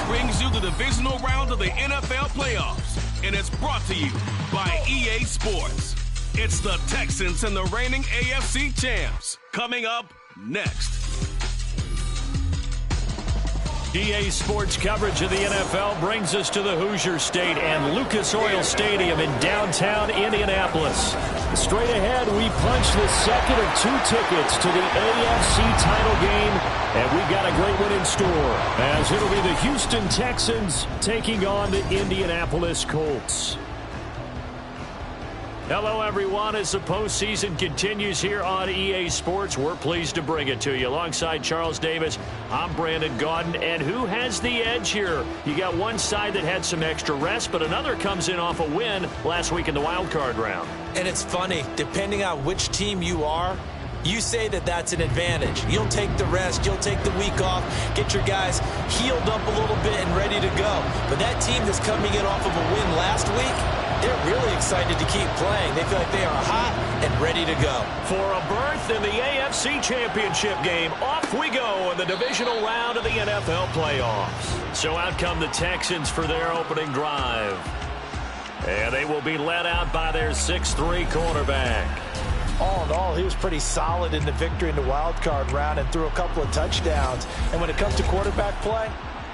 brings you the divisional round of the NFL playoffs, and it's brought to you by EA Sports. It's the Texans and the reigning AFC champs. Coming up next. EA Sports coverage of the NFL brings us to the Hoosier State and Lucas Oil Stadium in downtown Indianapolis. Straight ahead, we punch the second of 2 tickets to the AFC title game, and we've got a great one in store, as it'll be the Houston Texans taking on the Indianapolis Colts. Hello, everyone. As the postseason continues here on EA Sports, we're pleased to bring it to you. Alongside Charles Davis, I'm Brandon Gaudin. And who has the edge here? You got one side that had some extra rest, but another comes in off a win last week in the wild card round. And it's funny, depending on which team you are, you say that that's an advantage. You'll take the rest, you'll take the week off, get your guys healed up a little bit and ready to go. But that team that's coming in off of a win last week, they're really excited to keep playing. They feel like they are hot and ready to go. For a berth in the AFC Championship game, off we go in the divisional round of the NFL playoffs. So out come the Texans for their opening drive. And they will be led out by their 6'3" quarterback. All in all, he was pretty solid in the victory in the wild card round and threw a couple of touchdowns. And when it comes to quarterback play,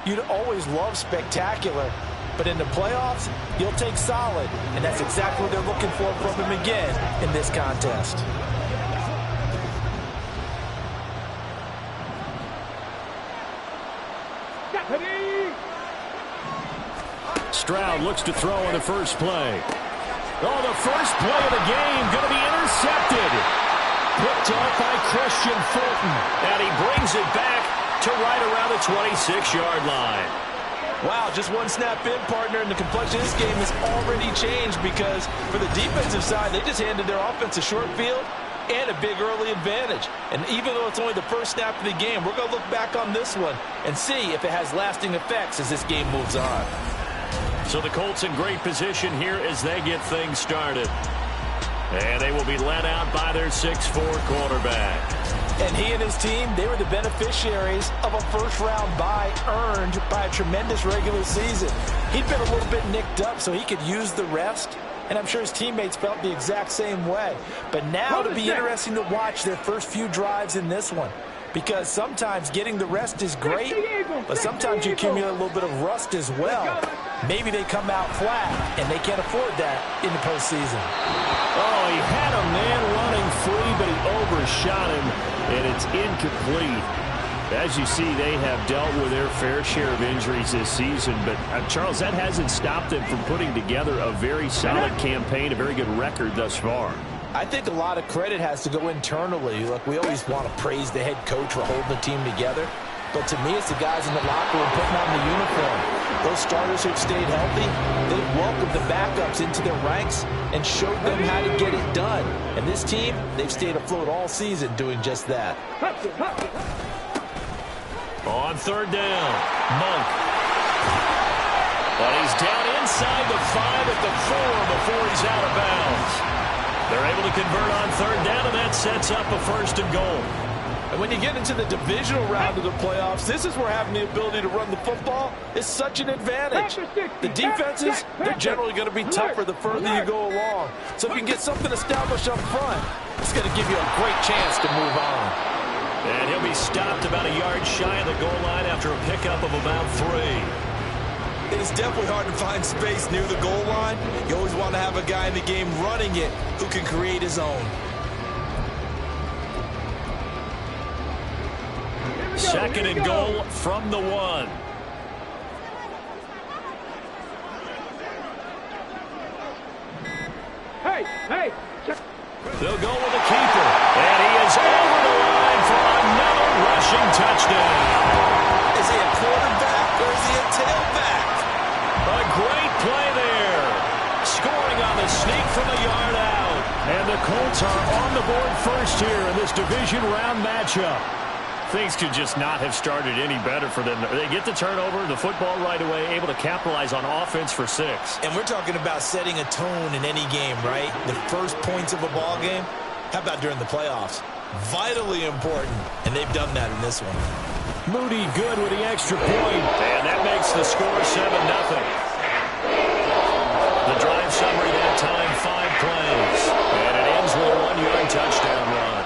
you'd always love spectacular. But in the playoffs, you'll take solid. And that's exactly what they're looking for from him again in this contest. Stroud looks to throw on the first play. Oh, the first play of the game going to be intercepted. Picked off by Christian Fulton. And he brings it back to right around the 26-yard line. Wow, just one snap in, partner, and the complexion of this game has already changed because for the defensive side, they just handed their offense a short field and a big early advantage. And even though it's only the first snap of the game, we're going to look back on this one and see if it has lasting effects as this game moves on. So the Colts in great position here as they get things started. And they will be led out by their 6'4" quarterback. And he and his team, they were the beneficiaries of a first-round bye earned by a tremendous regular season. He'd been a little bit nicked up, so he could use the rest. And I'm sure his teammates felt the exact same way. But now it'll be interesting to watch their first few drives in this one. Because sometimes getting the rest is great, but sometimes you accumulate a little bit of rust as well. Maybe they come out flat, and they can't afford that in the postseason. Oh, he had a man running free, but he overshot him, and it's incomplete. As you see, they have dealt with their fair share of injuries this season, but Charles, that hasn't stopped them from putting together a very solid campaign, a very good record thus far. I think a lot of credit has to go internally. Look, we always want to praise the head coach for holding the team together. But to me, it's the guys in the locker room putting on the uniform. Those starters who've stayed healthy, they've welcomed the backups into their ranks and showed them how to get it done. And this team, they've stayed afloat all season doing just that. On third down, Monk. But he's down inside the 5 at the 4 before he's out of bounds. They're able to convert on third down, and that sets up a 1st and goal. And when you get into the divisional round of the playoffs, this is where having the ability to run the football is such an advantage. The defenses, they're generally going to be tougher the further you go along. So if you can get something established up front, it's going to give you a great chance to move on. And he'll be stopped about a yard shy of the goal line after a pickup of about 3. It's definitely hard to find space near the goal line. You always want to have a guy in the game running it who can create his own. Second and goal from the 1. Hey! They'll go with the keeper. And he is over the line for another rushing touchdown. Is he a quarterback or is he a tailback? A great play there. Scoring on the sneak from a yard out. And the Colts are on the board first here in this division round matchup. Things could just not have started any better for them. They get the turnover, the football right away, able to capitalize on offense for 6. And we're talking about setting a tone in any game, right? The first points of a ball game. How about during the playoffs? Vitally important, and they've done that in this one. Moody good with the extra point, and that makes the score 7-0. The drive summary that time, 5 plays, and it ends with a 1-yard touchdown run.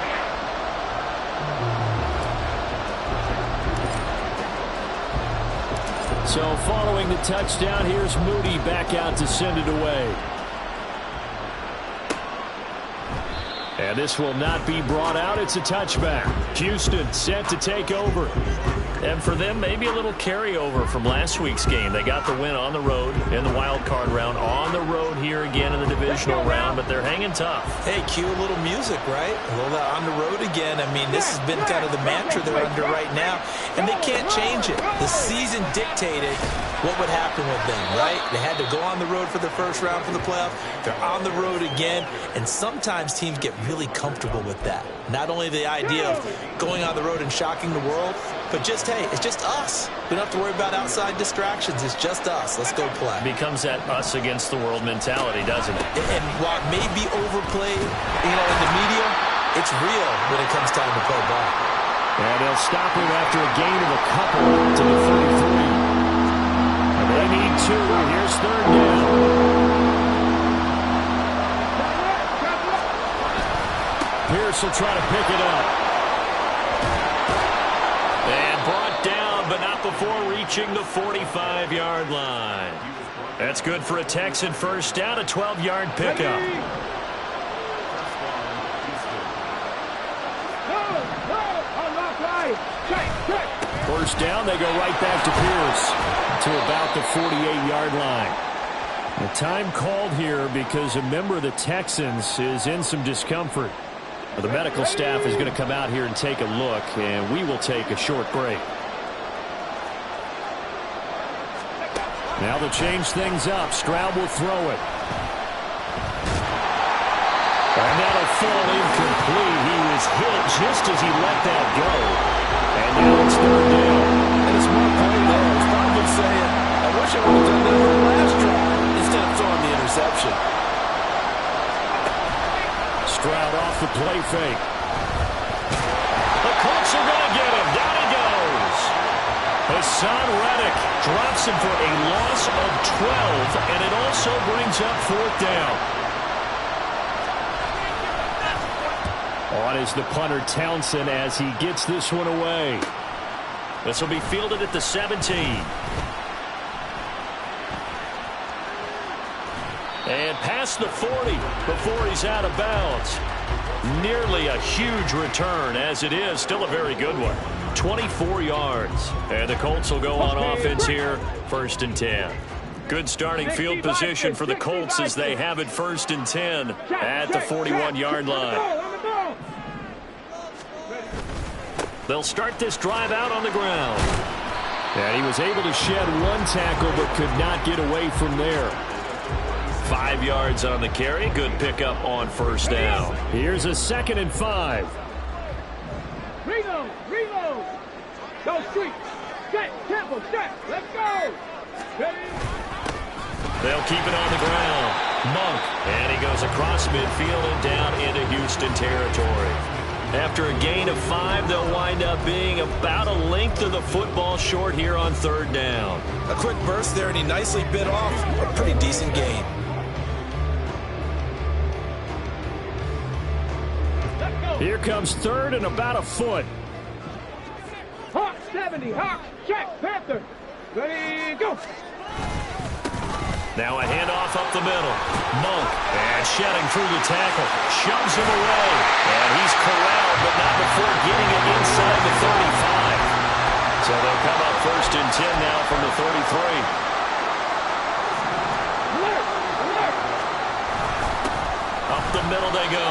So following the touchdown, here's Moody back out to send it away. And this will not be brought out. It's a touchback. Houston set to take over. And for them, maybe a little carryover from last week's game. They got the win on the road in the wild card round, on the road here again in the divisional round, but they're hanging tough. Hey, cue a little music, right? A little on the road again. I mean, this has been kind of the mantra they're under right now, and they can't change it. The season dictated what would happen with them, right? They had to go on the road for the first round for the playoff. They're on the road again, and sometimes teams get really comfortable with that. Not only the idea of going on the road and shocking the world, but just, hey, it's just us. We don't have to worry about outside distractions. It's just us. Let's go play. Becomes that us against the world mentality, doesn't it? And while it may be overplayed, in the media, it's real when it comes time to play ball. And they'll stop him after a gain of a couple to the 33. And they need 2. Here's third down. Pierce will try to pick it up. And brought down, but not before reaching the 45-yard line. That's good for a Texan first down, a 12-yard pickup. First down, they go right back to Pierce to about the 48-yard line. The time called here because a member of the Texans is in some discomfort. The medical staff is going to come out here and take a look, and we will take a short break. Now they'll change things up. Stroud will throw it. And that'll fall incomplete. He was hit just as he let that go. And now it's third down. And a smart play there. He's probably saying, I wish I would have done that on the last drive instead of throwing the interception. Stroud off the play fake. The Colts are going to get him. Down he goes. Hassan Reddick drops him for a loss of 12, and it also brings up fourth down. On is the punter Townsend as he gets this one away. This will be fielded at the 17. And past the 40 before he's out of bounds. Nearly a huge return as it is. Still a very good one. 24 yards. And the Colts will go on offense here. First and 10. Good starting field position for the Colts as they have it first and 10 at the 41-yard line. They'll start this drive out on the ground. And he was able to shed one tackle but could not get away from there. 5 yards on the carry. Good pickup on first down. Here's a 2nd and 5. Reload. Go street. Set. Tempo. Set. Let's go. Ready. They'll keep it on the ground. Monk. And he goes across midfield and down into Houston territory. After a gain of 5, they'll wind up being about a length of the football short here on third down. A quick burst there, and he nicely bit off a pretty decent gain. Here comes third and about a foot. Hawk 70. Hawk. Check. Panther. Ready. Go. Now a handoff up the middle. Monk. And shedding through the tackle. Shoves him away. And he's corralled, but not before getting it inside the 35. So they'll come up first and 10 now from the 33. Up the middle they go.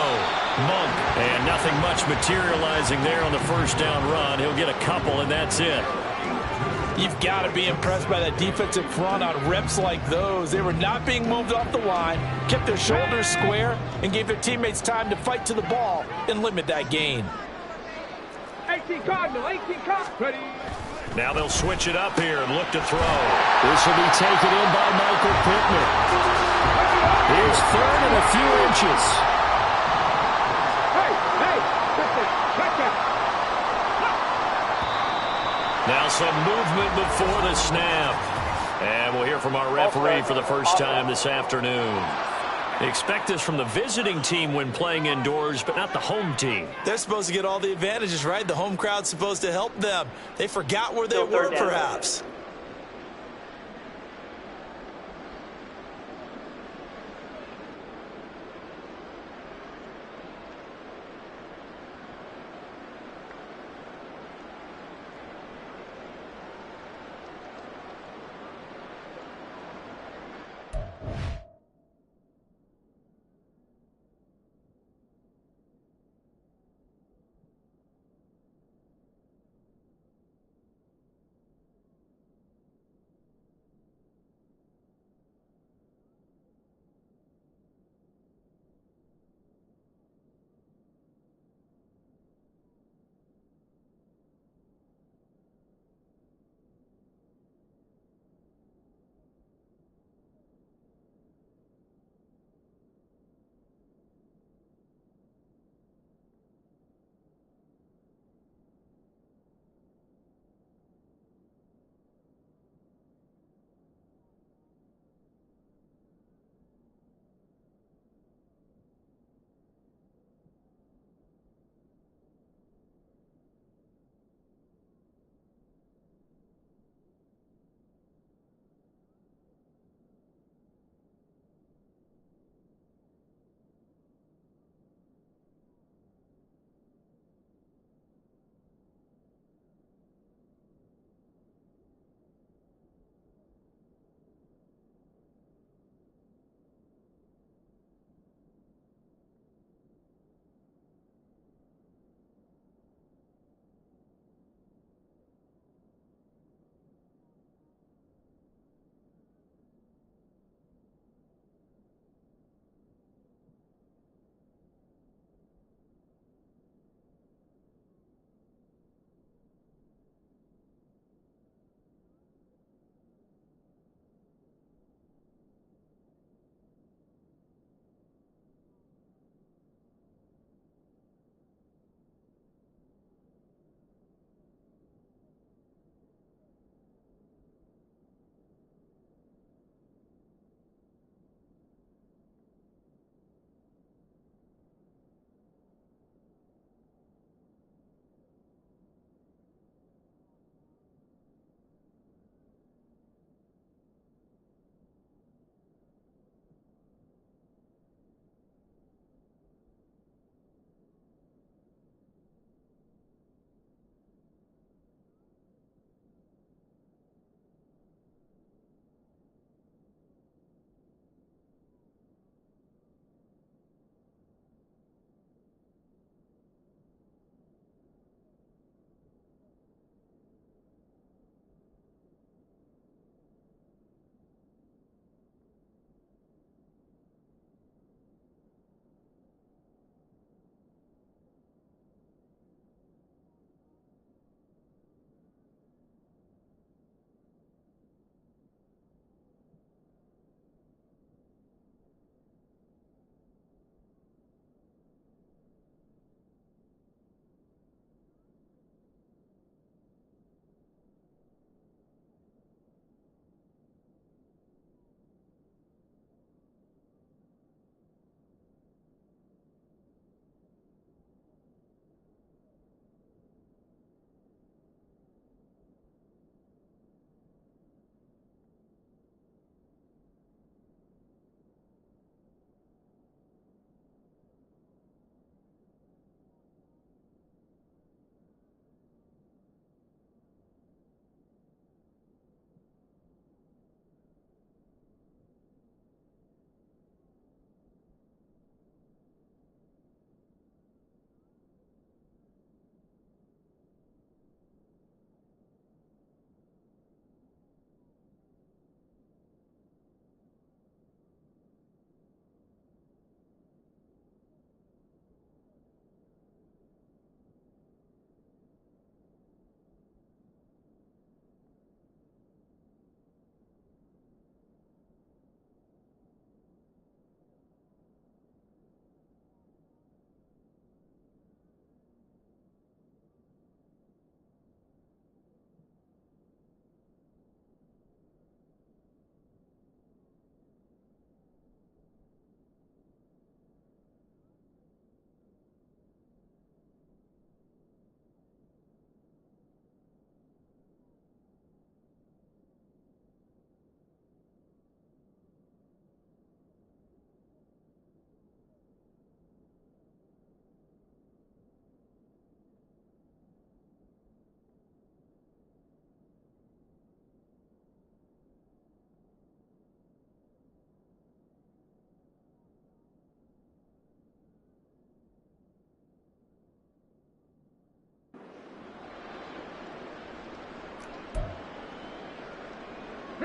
Monk. And nothing much materializing there on the first down run. He'll get a couple, and that's it. You've got to be impressed by that defensive front on reps like those. They were not being moved off the line, kept their shoulders square, and gave their teammates time to fight to the ball and limit that gain. 18 Cardinal. 18 Cardinal. Ready. Now they'll switch it up here and look to throw. This will be taken in by Michael Pittman. Here's third and a few inches. Now some movement before the snap. And we'll hear from our referee for the first time this afternoon. Expect this from the visiting team when playing indoors, but not the home team. They're supposed to get all the advantages, right? The home crowd's supposed to help them. They forgot where they were, perhaps.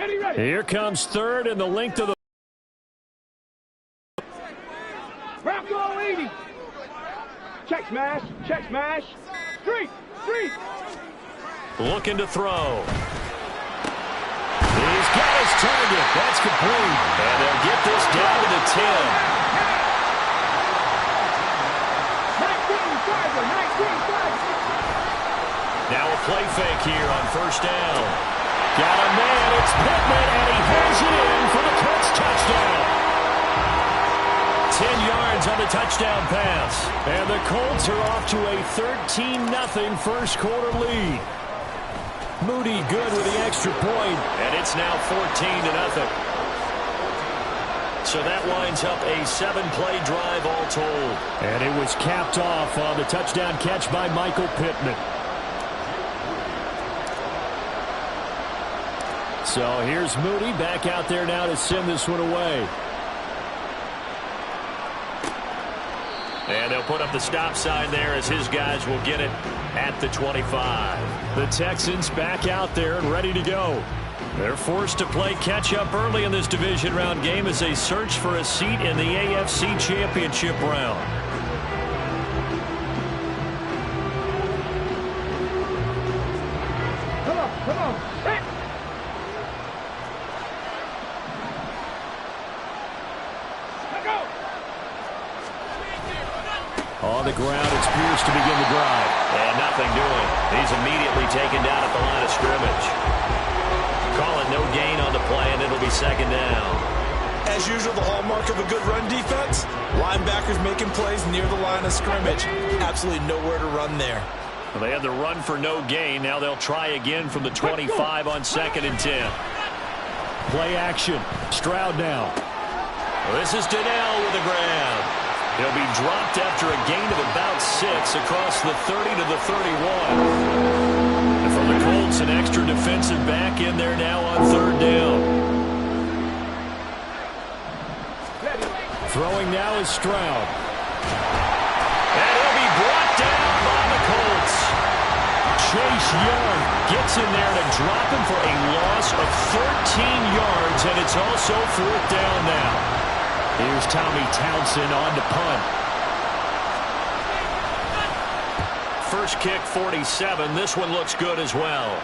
Ready, ready. Here comes third and the length of the... Bronco 80. Check smash. Check smash. Street. Street. Looking to throw. He's got his target. That's complete. And they'll get this down to the 10. 19-5. Now a play fake here on first down. Got a man. It's Pittman, and he has it in for the Colts touchdown. 10 yards on the touchdown pass. And the Colts are off to a 13-0 first quarter lead. Moody good with the extra point, and it's now 14-0. So that winds up a 7-play drive all told. And it was capped off on the touchdown catch by Michael Pittman. So here's Moody back out there now to send this one away. And they'll put up the stop sign there as his guys will get it at the 25. The Texans back out there and ready to go. They're forced to play catch-up early in this division round game as they search for a seat in the AFC Championship round. Come on, come on. Hit. Let go. On the ground, it's Pierce to begin the drive. And nothing doing. He's immediately taken down at the line of scrimmage. Call it no gain on the play, and it'll be second down. As usual, the hallmark of a good run defense, linebackers making plays near the line of scrimmage. Absolutely nowhere to run there. Well, they had the run for no gain. Now they'll try again from the 25 on 2nd and 10. Play action. Stroud now. Well, this is Donnell with the grab. He'll be dropped after a gain of about 6 across the 30 to the 31. And for the Colts, an extra defensive back in there now on 3rd down. Throwing now is Stroud. And he'll be brought down by the Colts. Chase Young gets in there to drop him for a loss of 13 yards, and it's also 4th down now. Here's Tommy Townsend on to punt. First kick, 47. This one looks good as well.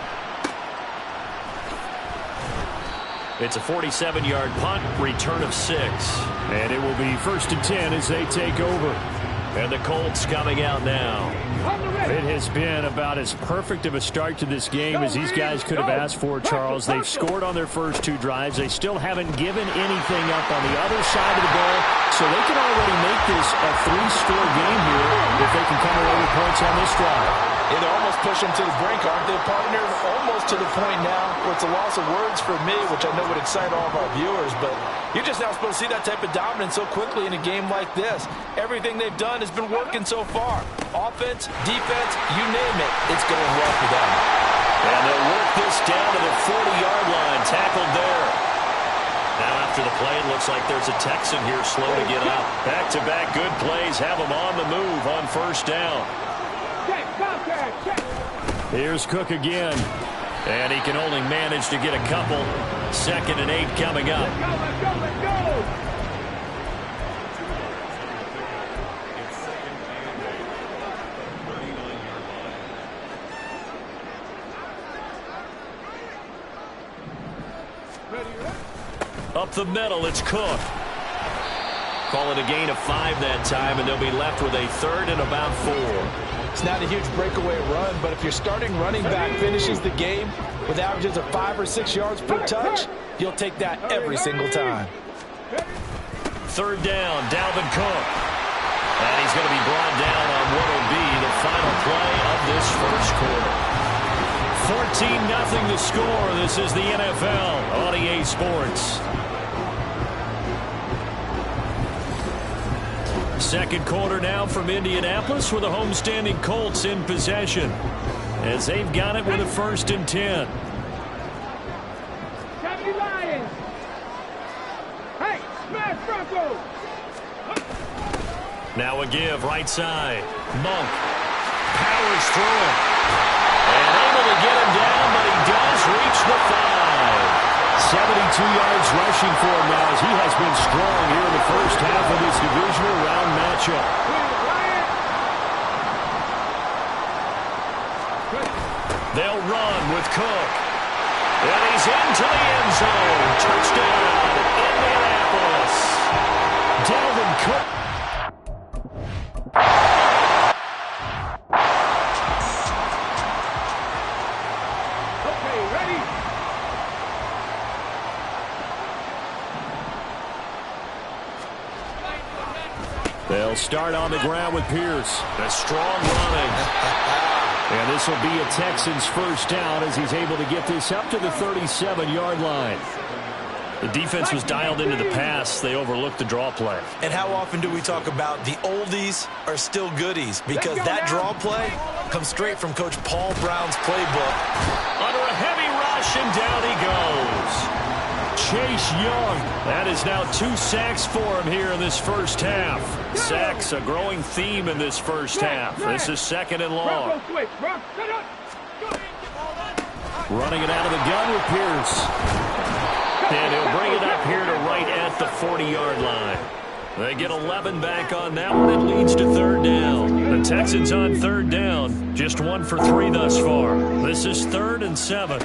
It's a 47-yard punt, return of 6. And it will be 1st and 10 as they take over. And the Colts coming out now. It has been about as perfect of a start to this game as these guys could have asked for, Charles. They've scored on their first 2 drives. They still haven't given anything up on the other side of the ball, so they can already make this a 3-score game here if they can come away with points on this drive. Yeah, they're almost pushing them to the brink, aren't they, partner? Almost to the point now where it's a loss of words for me, which I know would excite all of our viewers, but you're just not supposed to see that type of dominance so quickly in a game like this. Everything they've done has been working so far. Offense, defense, you name it, it's going well for them. And they'll work this down to the 40-yard line, tackled there. Now after the play, it looks like there's a Texan here slow to get up. Back-to-back good plays have them on the move on 1st down. Here's Cook again. And he can only manage to get a couple. 2nd and 8 coming up. Let's go, let's go. Up the middle, it's Cook. Call it a gain of 5 that time, and they'll be left with a 3rd and about 4. It's not a huge breakaway run, but if your starting running back finishes the game with averages of 5 or 6 yards per touch, you'll take that every single time. 3rd down, Dalvin Cook. And he's going to be brought down on what will be the final play of this first quarter. 14-0 the score. This is the NFL on EA Sports. Second quarter now from Indianapolis with the homestanding Colts in possession as they've got it with a 1st and 10. Happy Lions. Hey, smash Bronco. Now a give right side. Monk powers through it. And able to get him down, but he does reach the 5. 72 yards rushing for him now as he has been strong here in the first half of this divisional round matchup. They'll run with Cook. And he's into the end zone. Touchdown, Indianapolis. Dalvin Cook. Okay, ready? They'll start on the ground with Pierce. A strong running. And this will be a Texans first down as he's able to get this up to the 37-yard line. The defense was dialed into the pass. They overlooked the draw play. And how often do we talk about the oldies are still goodies? Because that draw play comes straight from Coach Paul Brown's playbook. Under a heavy rush, and down he goes. Chase Young. That is now 2 sacks for him here in this first half. Sacks, a growing theme in this first half. This is 2nd and long. Running it out of the gun with Pierce. And he'll bring it up here to right at the 40-yard line. They get 11 back on that one. It leads to 3rd down. The Texans on 3rd down. Just 1 for 3 thus far. This is 3rd and 7.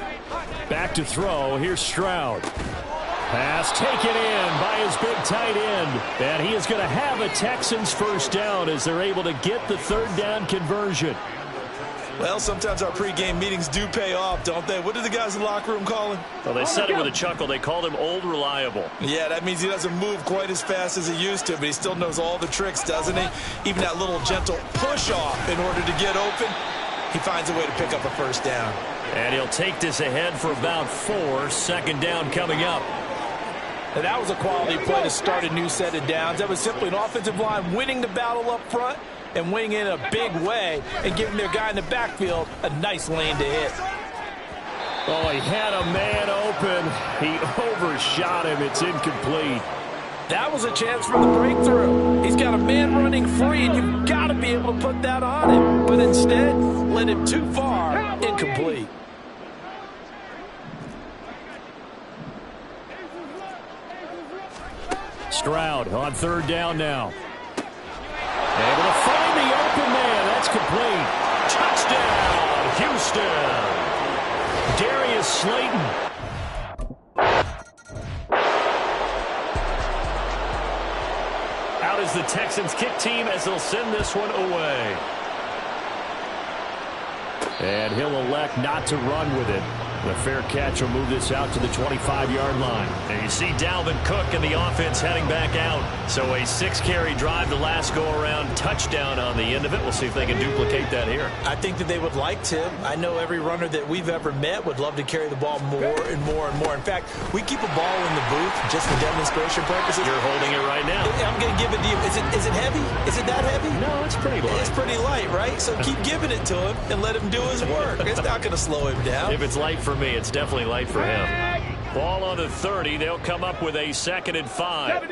Back to throw. Here's Stroud. Pass taken in by his big tight end. And he is going to have a Texans first down as they're able to get the 3rd down conversion. Well, sometimes our pregame meetings do pay off, don't they? What did the guys in the locker room call him? Well, they said it with a chuckle. They called him Old Reliable. Yeah, that means he doesn't move quite as fast as he used to, but he still knows all the tricks, doesn't he? Even that little gentle push-off in order to get open, he finds a way to pick up a first down. And he'll take this ahead for about 4. 2nd down coming up. And that was a quality play to start a new set of downs. That was simply an offensive line winning the battle up front and winning in a big way and giving their guy in the backfield a nice lane to hit. Oh, he had a man open. He overshot him. It's incomplete. That was a chance for the breakthrough. He's got a man running free, and you've got to be able to put that on him. But instead, led him too far, incomplete. Stroud on 3rd down now. Able to find the open man. That's complete. Touchdown, Houston. Darius Slayton. Out is the Texans kick team as they'll send this one away. And he'll elect not to run with it. The fair catch will move this out to the 25-yard line. And you see Dalvin Cook and the offense heading back out. So a 6-carry drive the last go-around, touchdown on the end of it. We'll see if they can duplicate that here. I think that they would like to. I know every runner that we've ever met would love to carry the ball more and more and more. In fact, we keep a ball in the booth just for demonstration purposes. You're holding it right now. I'm going to give it to you. Is it heavy? Is it that heavy? No, it's pretty light. It's pretty light, right? So keep giving it to him and let him do his work. It's not going to slow him down. If it's light for me, it's definitely light for him. Ball on the 30. They'll come up with a 2nd and 5.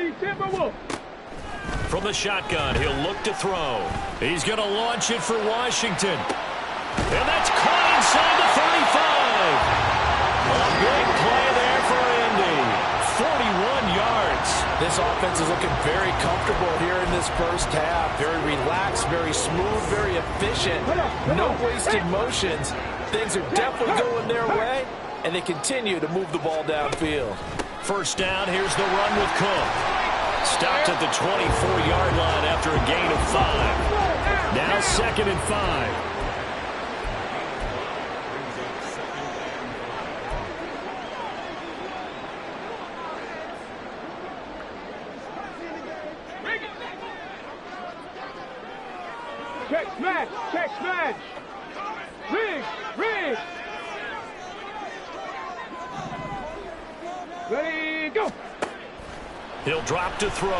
From the shotgun, he'll look to throw. He's going to launch it for Washington. And that's caught inside the 35. A big play there for Indy. 41 yards. This offense is looking very comfortable here in this first half. Very relaxed, very smooth, very efficient. No wasted motions. Things are definitely going their way, and they continue to move the ball downfield. First down, here's the run with Cook. Stopped at the 24-yard line after a gain of 5. Now 2nd and 5. Check smash! Check smash! Rig! Rig! Ready, go! He'll drop to throw.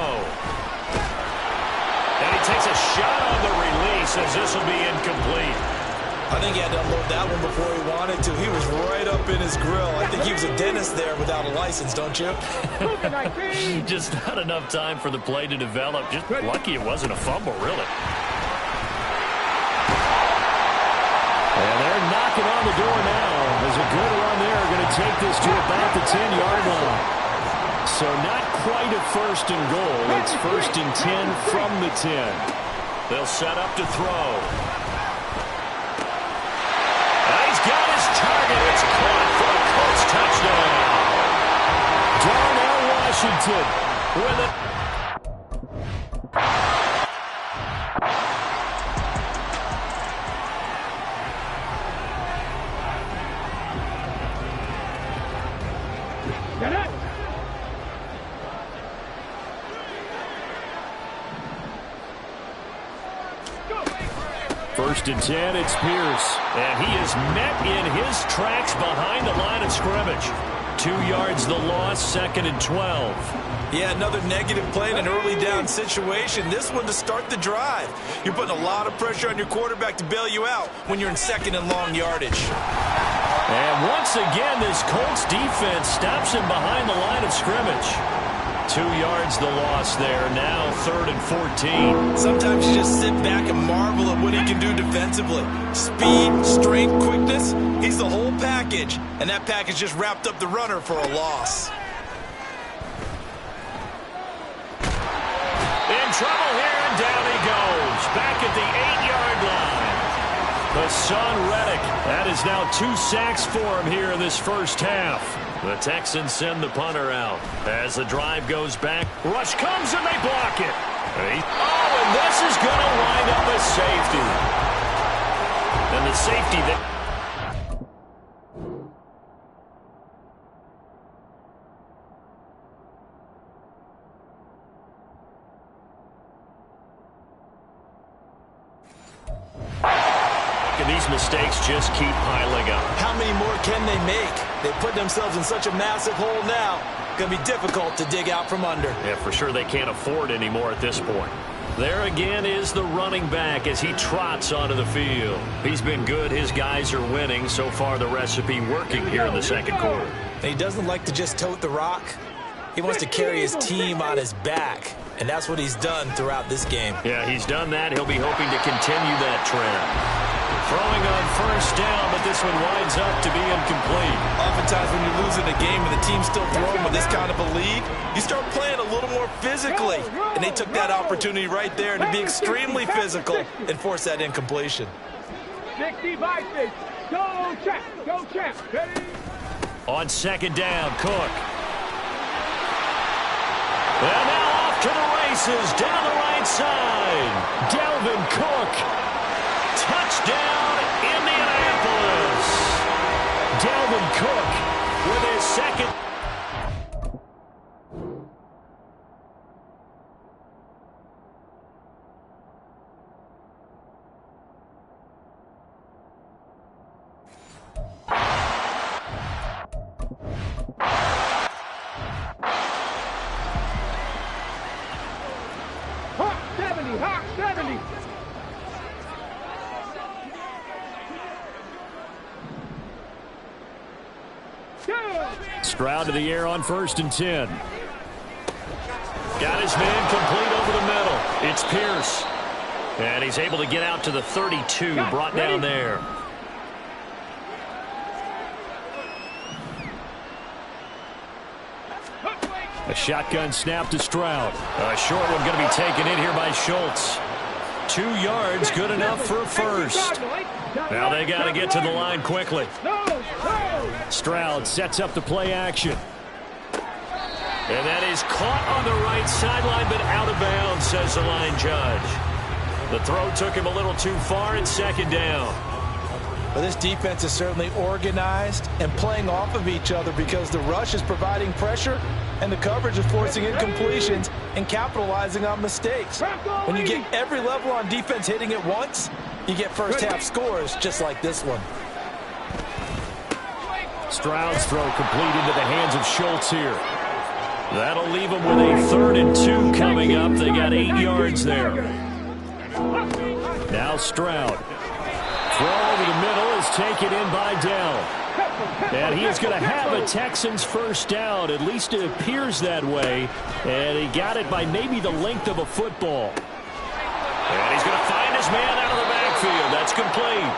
And he takes a shot on the release as this will be incomplete. I think he had to unload that one before he wanted to. He was right up in his grill. I think he was a dentist there without a license, don't you? Just not enough time for the play to develop. Just lucky it wasn't a fumble, really. And they're not knocking on the door now. There's a good run there. Going to take this to about the 10-yard line. So not quite a first and goal. It's first and 10 from the 10. They'll set up to throw. He's got his target. It's caught for a Colts touchdown. Darnell Washington with it. Get it! First and 10, it's Pierce. And he is met in his tracks behind the line of scrimmage. 2 yards the loss, second and 12. Yeah, another negative play in an early down situation. This one to start the drive. You're putting a lot of pressure on your quarterback to bail you out when you're in second and long yardage. And once again, this Colts defense stops him behind the line of scrimmage. 2 yards the loss there. Now third and 14. Sometimes you just sit back and marvel at what he can do defensively. Speed, strength, quickness. He's the whole package. And that package just wrapped up the runner for a loss. In trouble here, and down he goes. Back at the 8-yard line. Hassan Reddick. That is now 2 sacks for him here in this first half. The Texans send the punter out. As the drive goes back, rush comes and they block it. Oh, and this is going to wind up a safety. And the safety that... These mistakes just keep piling up. How many more can they make? They put themselves in such a massive hole now. Going to be difficult to dig out from under. Yeah, for sure they can't afford anymore at this point. There again is the running back as he trots onto the field. He's been good. His guys are winning. So far, the recipe working here in the second quarter. He doesn't like to just tote the rock. He wants to carry his team on his back. And that's what he's done throughout this game. Yeah, he's done that. He'll be hoping to continue that trend. Throwing on first down, but this one winds up to be incomplete. Oftentimes when you're losing a game and the team's still throwing with this kind of a lead, you start playing a little more physically. And they took that opportunity right there to be extremely physical and force that incompletion. 60 by 6. Go, champ. Go, champ. Ready? On second down, Cook. And now off to the races down the right side. Dalvin Cook. Touchdown, Indianapolis. Dalvin Cook with his second. Hawk 70, Hawk 70. Stroud to the air on first and 10. Got his man complete over the middle. It's Pierce. And he's able to get out to the 32, brought down there. A shotgun snap to Stroud. A short one going to be taken in here by Schultz. 2 yards, good enough for a first. Now they got to get to the line quickly. Stroud sets up the play action. And that is caught on the right sideline, but out of bounds, says the line judge. The throw took him a little too far, and second down. Well, this defense is certainly organized and playing off of each other because the rush is providing pressure and the coverage is forcing incompletions and capitalizing on mistakes. When you get every level on defense hitting at once, you get first-half scores just like this one. Stroud's throw complete into the hands of Schultz here. That'll leave them with a 3rd and 2 coming up. They got 8 yards there. Now Stroud. Throw over the middle is taken in by Dell. And he is going to have a Texans first down. At least it appears that way. And he got it by maybe the length of a football. And he's going to find his man out of the backfield. That's complete.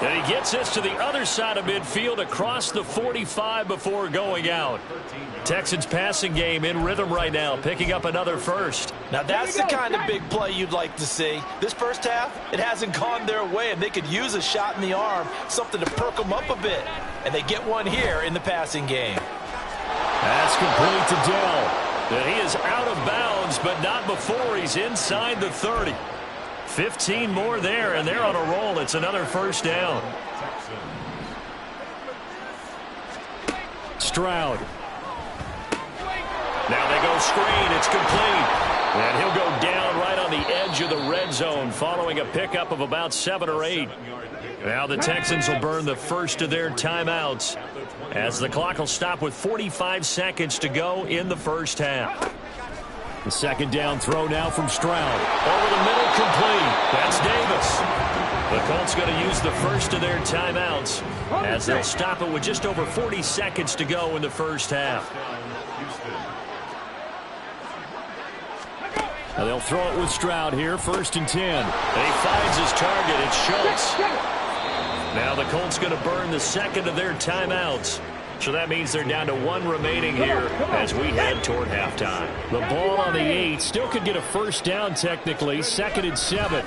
And he gets this to the other side of midfield across the 45 before going out. Texans passing game in rhythm right now, picking up another first. Now that's the kind of big play you'd like to see. This first half, it hasn't gone their way, and they could use a shot in the arm, something to perk them up a bit. And they get one here in the passing game. That's complete to Dell. And he is out of bounds, but not before he's inside the 30. 15 more there, and they're on a roll. It's another first down. Stroud. Now they go screen. It's complete. And he'll go down right on the edge of the red zone following a pickup of about 7 or 8. Now the Texans will burn the first of their timeouts as the clock will stop with 45 seconds to go in the first half. The second down throw now from Stroud. Over the middle, complete. That's Davis. The Colts going to use the first of their timeouts as they'll stop it with just over 40 seconds to go in the first half. Now they'll throw it with Stroud here, 1st and 10. And he finds his target. It's Schultz. Now the Colts going to burn the second of their timeouts. So that means they're down to 1 remaining here as we head toward halftime. The ball on the 8 still could get a first down technically. 2nd and 7.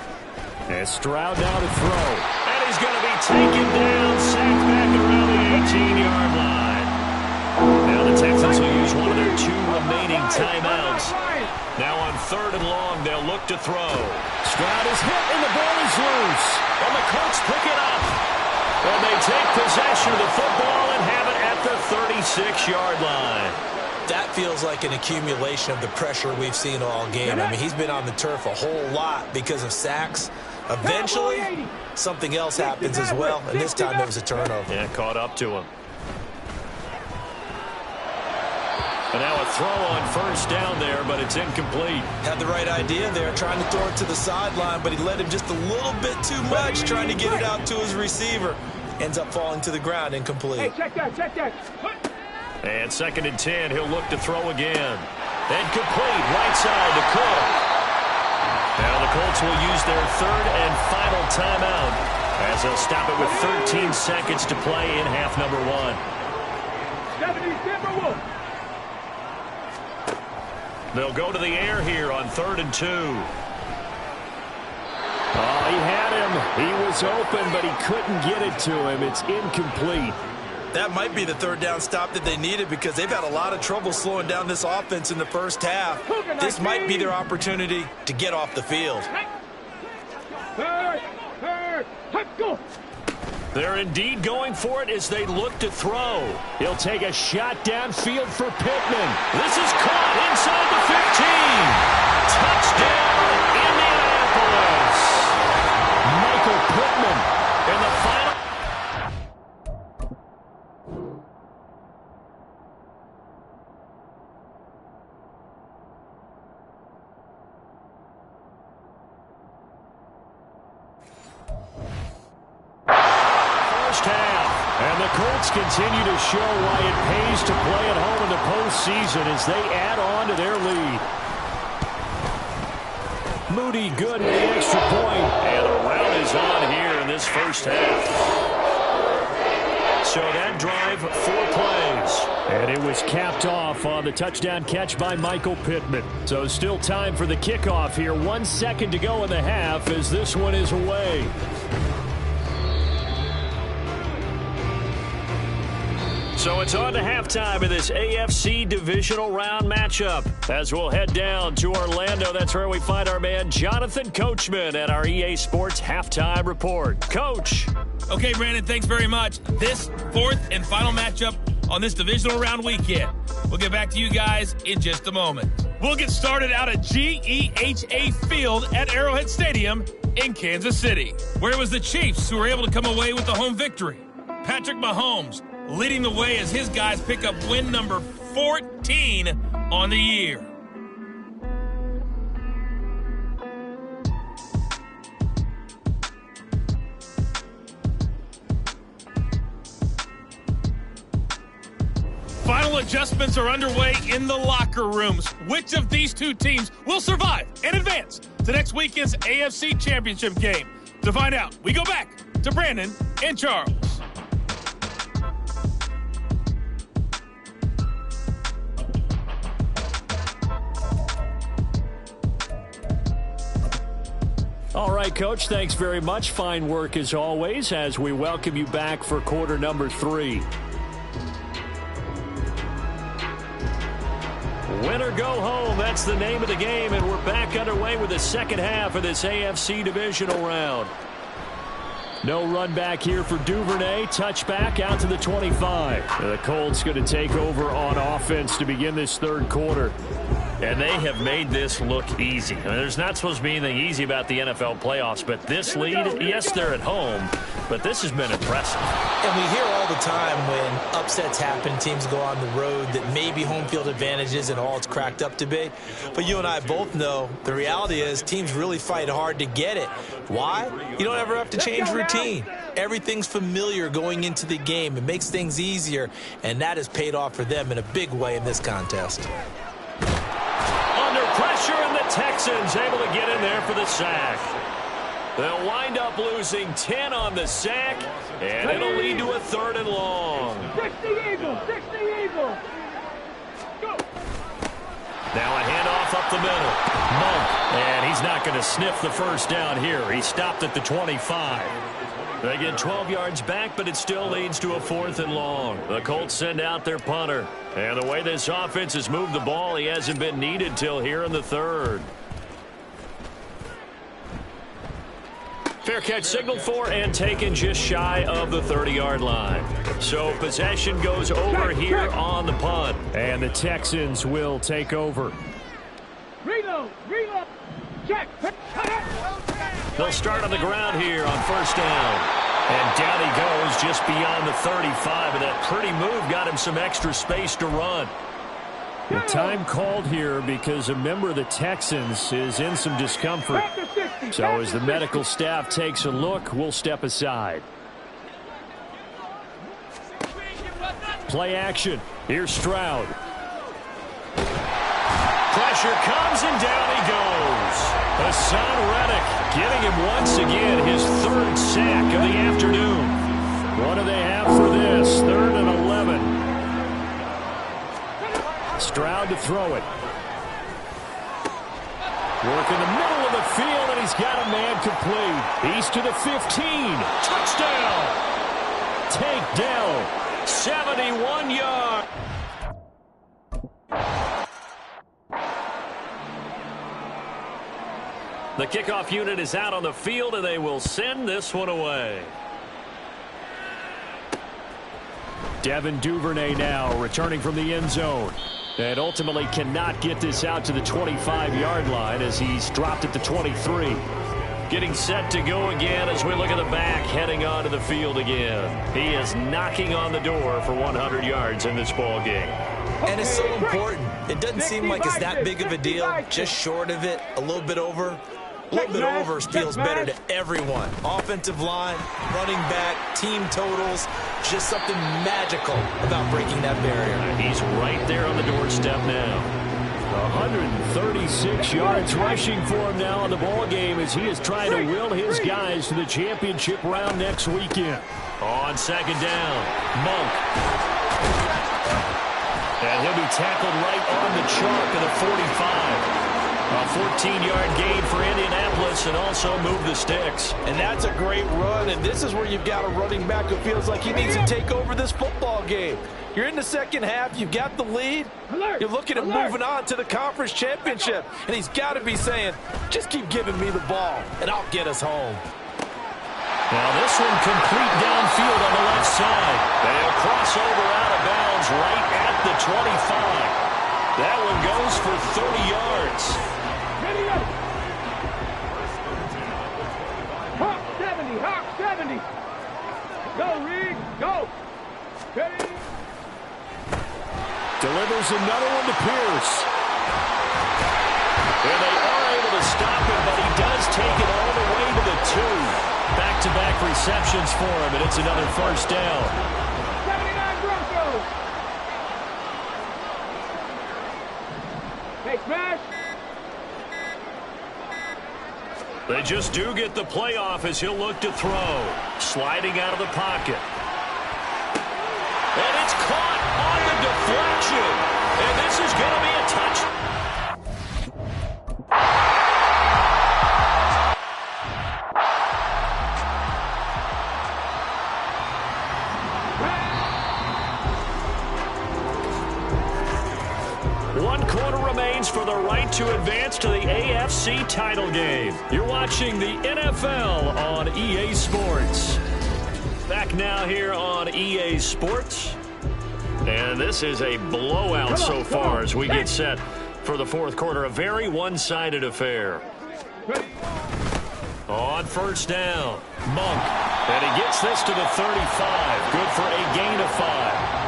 And Stroud now to throw. And he's going to be taken down, sacked back around the 18-yard line. Now the Texans will use one of their 2 remaining timeouts. Now on 3rd and long, they'll look to throw. Stroud is hit and the ball is loose. And the Colts pick it up. And they take possession of the football and have it at the 36-yard line. That feels like an accumulation of the pressure we've seen all game. I mean, he's been on the turf a whole lot because of sacks. Eventually, something else happens as well, and this time it was a turnover. Yeah, caught up to him. And now a throw on first down there, but it's incomplete. Had the right idea there, trying to throw it to the sideline, but he led him just a little bit too much, trying to get it out to his receiver. Ends up falling to the ground, incomplete. Hey, check that, check that. And 2nd and 10, he'll look to throw again. And complete, right side to Cook. Now the Colts will use their 3rd and final timeout as they'll stop it with 13 seconds to play in half number 1. 70 Timberwolves. They'll go to the air here on 3rd and 2. Oh, he had him. He was open, but he couldn't get it to him. It's incomplete. That might be the 3rd down stop that they needed because they've had a lot of trouble slowing down this offense in the first half. This might be their opportunity to get off the field. Let's go. They're indeed going for it as they look to throw. He'll take a shot downfield for Pittman. This is caught inside the 15. Touchdown, Indianapolis. Michael Pittman in the final. And the Colts continue to show why it pays to play at home in the postseason as they add on to their lead. Moody good with the extra point. And a rout is on here in this first half. So that drive, 4 plays. And it was capped off on the touchdown catch by Michael Pittman. So still time for the kickoff here. 1 second to go in the half as this one is away. So it's on to halftime in this AFC Divisional Round matchup. As we'll head down to Orlando, that's where we find our man Jonathan Coachman at our EA Sports Halftime Report. Coach. Okay, Brandon, thanks very much. This 4th and final matchup on this Divisional Round weekend. We'll get back to you guys in just a moment. We'll get started out at GEHA Field at Arrowhead Stadium in Kansas City, where it was the Chiefs who were able to come away with the home victory. Patrick Mahomes leading the way as his guys pick up win number 14 on the year. Final adjustments are underway in the locker rooms. Which of these 2 teams will survive and advance to next weekend's AFC Championship game? To find out, we go back to Brandon and Charles. All right, Coach, thanks very much. Fine work as always as we welcome you back for quarter number 3. Win or go home, that's the name of the game, and we're back underway with the second half of this AFC Divisional round. No run back here for Duvernay. Touchback out to the 25. The Colts going to take over on offense to begin this third quarter. And they have made this look easy. I mean, there's not supposed to be anything easy about the NFL playoffs, but this lead, yes, they're at home, but this has been impressive. And we hear all the time when upsets happen, teams go on the road, that maybe home field advantage isn't all it's cracked up to be. But you and I both know the reality is teams really fight hard to get it. Why? You don't ever have to change routine. Everything's familiar going into the game. It makes things easier, and that has paid off for them in a big way in this contest. Under pressure, and the Texans able to get in there for the sack. They'll wind up losing 10 on the sack, and it'll lead to a 3rd and long. 60 Eagles, 60 Eagles. Go. Now a handoff up the middle. Monk, and he's not going to sniff the first down here. He stopped at the 25. They get 12 yards back, but it still leads to a 4th and long. The Colts send out their punter. And the way this offense has moved the ball, he hasn't been needed till here in the 3rd. Fair catch signaled for and taken just shy of the 30-yard line. So possession goes over here on the punt. And the Texans will take over. Reload, reload. Check. They'll start on the ground here on 1st down. And down he goes just beyond the 35. And that pretty move got him some extra space to run. The time called here because a member of the Texans is in some discomfort. So as the medical staff takes a look, we'll step aside. Play action. Here's Stroud. Pressure comes and down he goes. Hassan Reddick getting him once again his 3rd sack of the afternoon. What do they have for this? 3rd and 11. Stroud to throw it. Work in the middle of the field, and he's got a man complete. He's to the 15. Touchdown. Takedown. 71 yards. The kickoff unit is out on the field, and they will send this one away. Devin Duvernay now returning from the end zone. And ultimately cannot get this out to the 25-yard line as he's dropped at the 23. Getting set to go again as we look at the back heading onto the field again. He is knocking on the door for 100 yards in this ball game. And it's so important. It doesn't seem like it's that big of a deal. Just short of it, a little bit over. A little bit over feels better to everyone. Offensive line, running back, team totals, just something magical about breaking that barrier. He's right there on the doorstep now. 136 yards rushing for him now in the ball game as he is trying to will his guys to the championship round next weekend. On 2nd down, Monk. And he'll be tackled right on the chalk of the 45. A 14-yard gain for Indianapolis and also move the sticks. And that's a great run, and this is where you've got a running back who feels like he needs to take over this football game. You're in the second half. You've got the lead. You're looking at moving on to the conference championship, and he's got to be saying, just keep giving me the ball, and I'll get us home. Now this one complete downfield on the left side. They'll cross over out of bounds right at the 25. That one goes for 30 yards. Ready up. Hawk 70, Hawk 70. Go, Reed, go. Ready. Delivers another one to Pierce. And they are able to stop him, but he does take it all the way to the 2. Back-to-back receptions for him, and it's another 1st down. 79 Broncos. Hey, smash. They just do get the playoff as he'll look to throw. Sliding out of the pocket. And it's caught on the deflection. And this is going to be a touchdown. One quarter remains for the right to advance to the AFC title game. You're watching the NFL on EA Sports. Back now here on EA Sports. And this is a blowout so far as we get set for the fourth quarter. A very one-sided affair. On first down, Monk. And he gets this to the 35. Good for a gain of 5.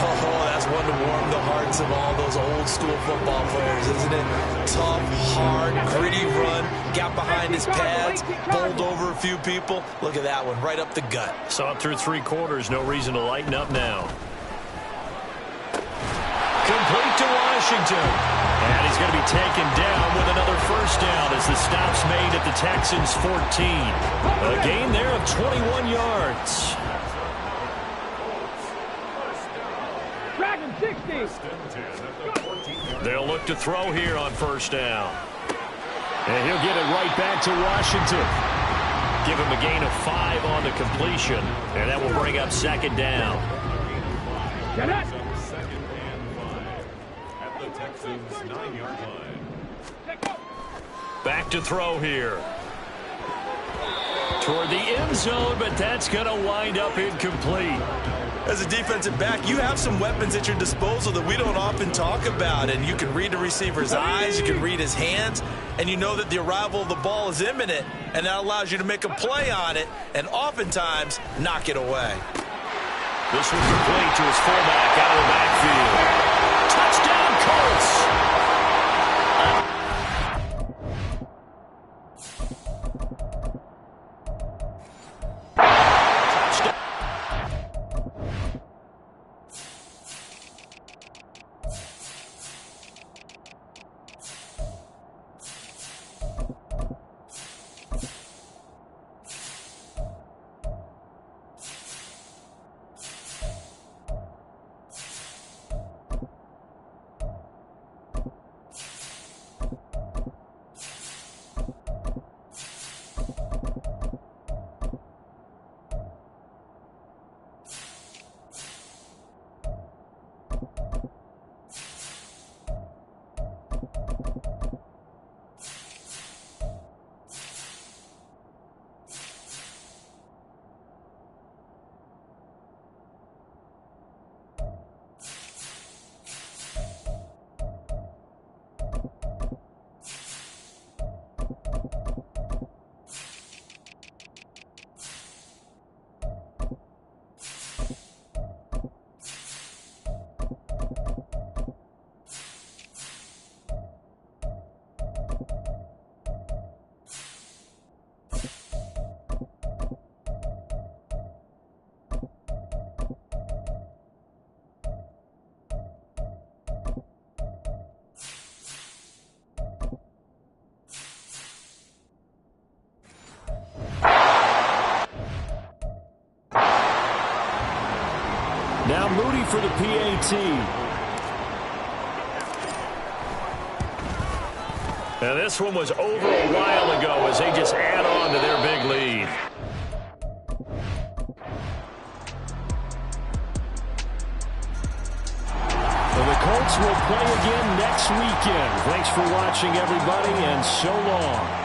Oh, that's one to warm the hearts of all those old-school football players, isn't it? Tough, hard, gritty run, got behind his pads, bowled over a few people. Look at that one, right up the gut. Saw it through 3 quarters, no reason to lighten up now. Complete to Washington. And he's going to be taken down with another first down as the stop's made at the Texans' 14. A gain there of 21 yards. They'll look to throw here on first down. And he'll get it right back to Washington. Give him a gain of 5 on the completion, and that will bring up second down. Get it. Second and 5 at the Texans' 9-yard line. Back to throw here. Toward the end zone, but that's going to wind up incomplete. As a defensive back, you have some weapons at your disposal that we don't often talk about, and you can read the receiver's eyes, you can read his hands, and you know that the arrival of the ball is imminent, and that allows you to make a play on it and oftentimes knock it away. This was complete to his fullback out of the backfield. Touchdown, Colts! Now Moody for the PAT. Now this one was over a while ago as they just add on to their big lead. And the Colts will play again next weekend. Thanks for watching, everybody, and so long.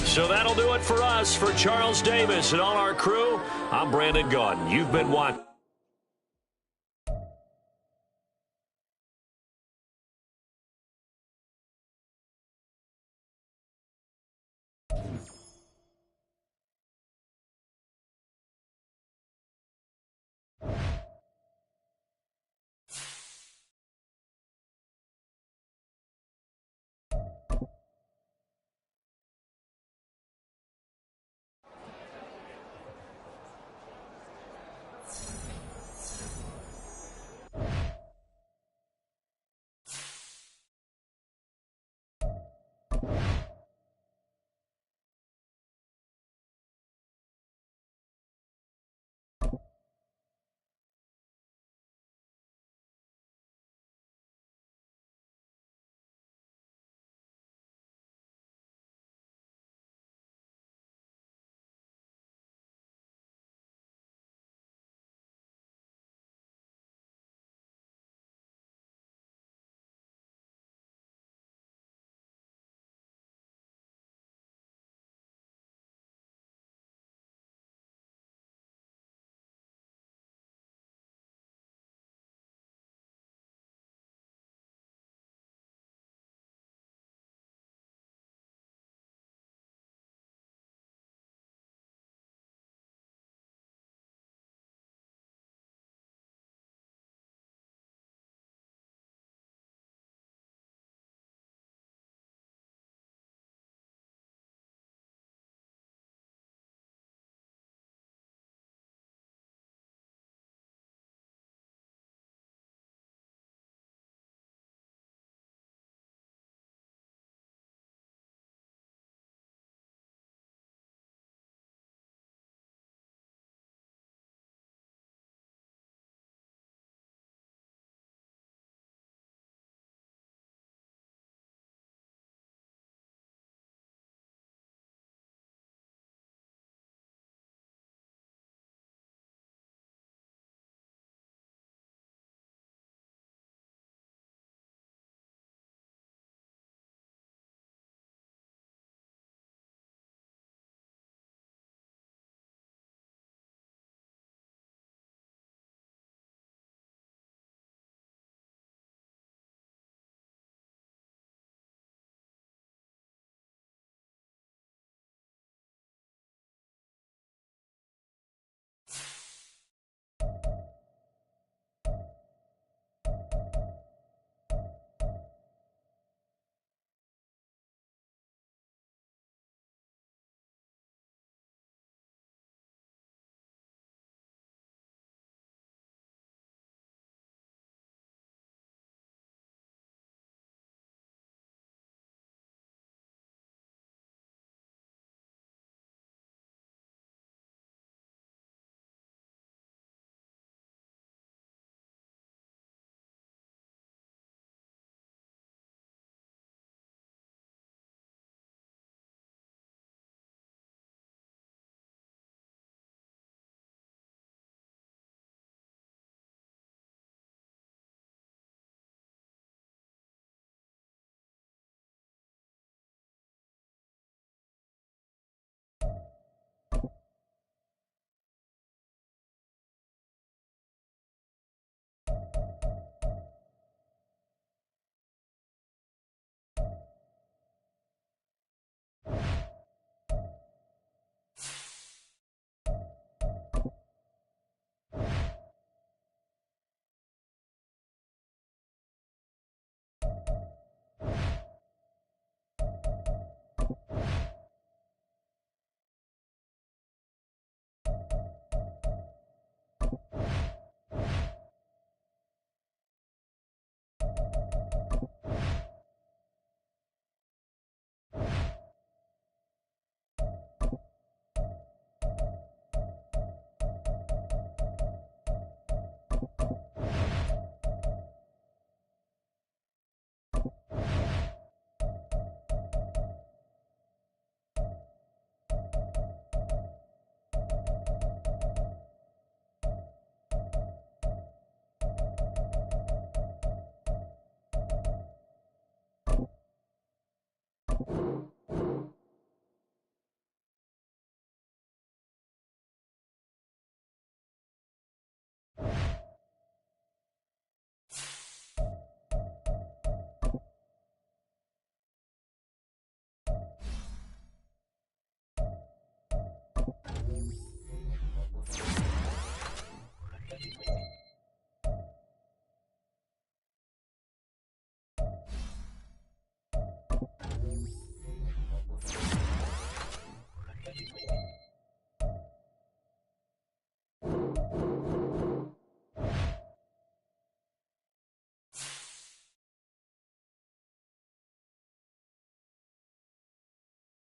So that'll do it for us. For Charles Davis and all our crew, I'm Brandon Gaudin. You've been watching.